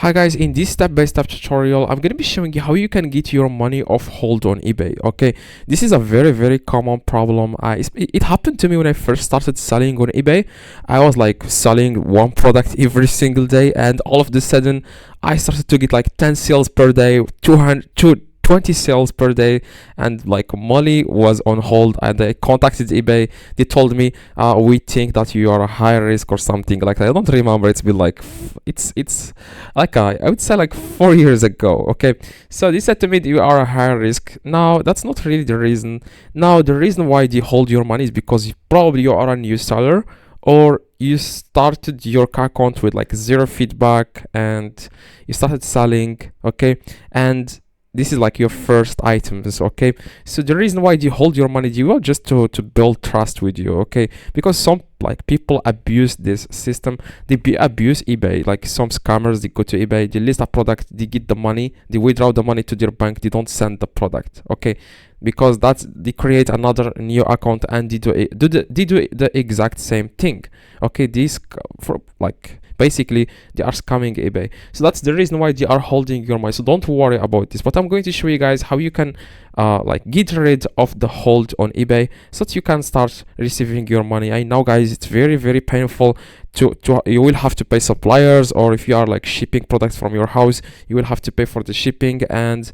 Hi guys, in this step-by-step tutorial, I'm going to be showing you how you can get your money off hold on eBay. Okay, this is a very common problem. It happened to me when I first started selling on eBay. I was like selling one product every single day, and all of a sudden I started to get like 10 sales per day, 20 sales per day, and like money was on hold. And I contacted eBay. They told me, we think that you are a high risk or something like that. I don't remember. It's been like it's like I would say like 4 years ago. Okay, so they said to me that you are a high risk. Now that's not really the reason. Now the reason why they hold your money is because probably you are a new seller, or you started your account with like zero feedback and you started selling. Okay, and this is like your first items. Okay, so the reason why they hold your money, you will just to build trust with you. Okay, because some like people abuse this system. They abuse eBay. Like some scammers, they go to eBay, they list a product, they get the money, they withdraw the money to their bank, they don't send the product. Okay, because they create another new account and they do the exact same thing. Okay, these for like basically they are scamming eBay. So that's the reason why they are holding your money. So don't worry about this, but I'm going to show you guys how you can like get rid of the hold on eBay so that you can start receiving your money. I know guys, it's very painful to you will have to pay suppliers, or if you are like shipping products from your house, you will have to pay for the shipping, and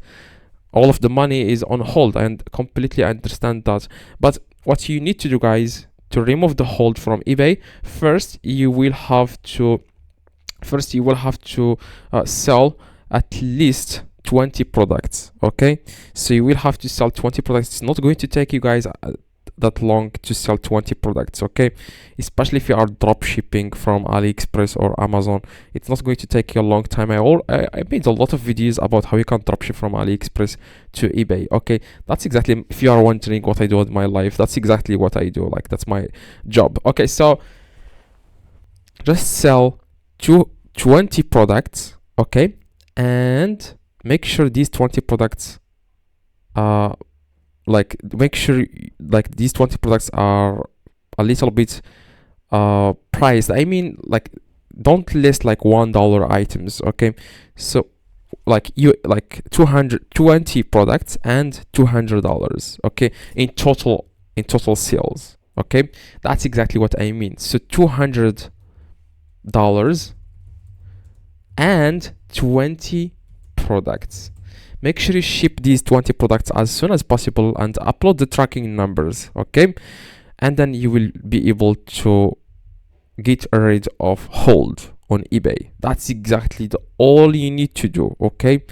all of the money is on hold. And completely understand that, but what you need to do guys to remove the hold from eBay, first you will have to sell at least 20 products. Okay, so you will have to sell 20 products. It's not going to take you guys that long to sell 20 products. Okay, especially if you are drop shipping from AliExpress or Amazon, it's not going to take you a long time. I made a lot of videos about how you can drop ship from AliExpress to eBay. Okay, that's exactly, if you are wondering what I do with my life, that's exactly what I do. Like, that's my job. Okay, so just sell 20 products. Okay, and make sure these 20 products make sure like these 20 products are a little bit priced. I mean, like, don't list like $1 items. Okay, so like you like 220 products and $200. Okay, in total sales. Okay, that's exactly what I mean. So $200 and 20 products. Make sure you ship these 20 products as soon as possible and upload the tracking numbers. Okay, and then you will be able to get rid of hold on eBay. That's exactly all you need to do. Okay,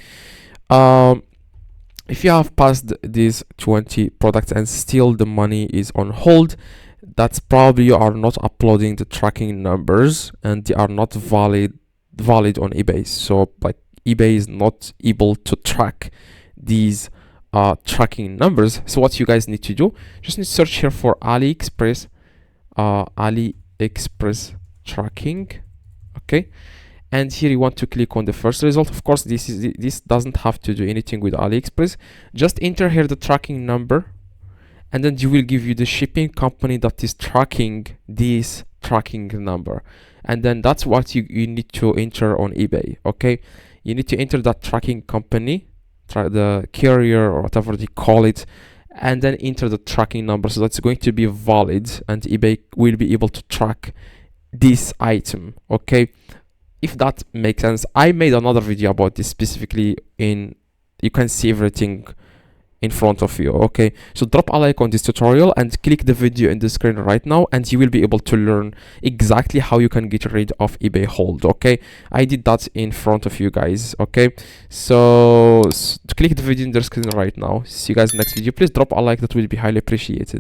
if you have passed these 20 products and still the money is on hold, that's probably you are not uploading the tracking numbers and they are not valid on eBay. So like eBay is not able to track these tracking numbers. So what you guys need to do, just need to search here for AliExpress tracking. Okay, and here you want to click on the first result. Of course, this doesn't have to do anything with AliExpress. Just enter here the tracking number, and then you will give you the shipping company that is tracking this tracking number, and then that's what you need to enter on eBay. Okay, you need to enter that tracking company, the carrier or whatever they call it, and then enter the tracking number. So that's going to be valid, and eBay will be able to track this item. Okay, if that makes sense. I made another video about this specifically. You can see everything in front of you. Okay, so drop a like on this tutorial and click the video in the screen right now, and you will be able to learn exactly how you can get rid of eBay hold. Okay, I did that in front of you guys. Okay, so click the video in the screen right now. See you guys in the next video. Please drop a like, that will be highly appreciated.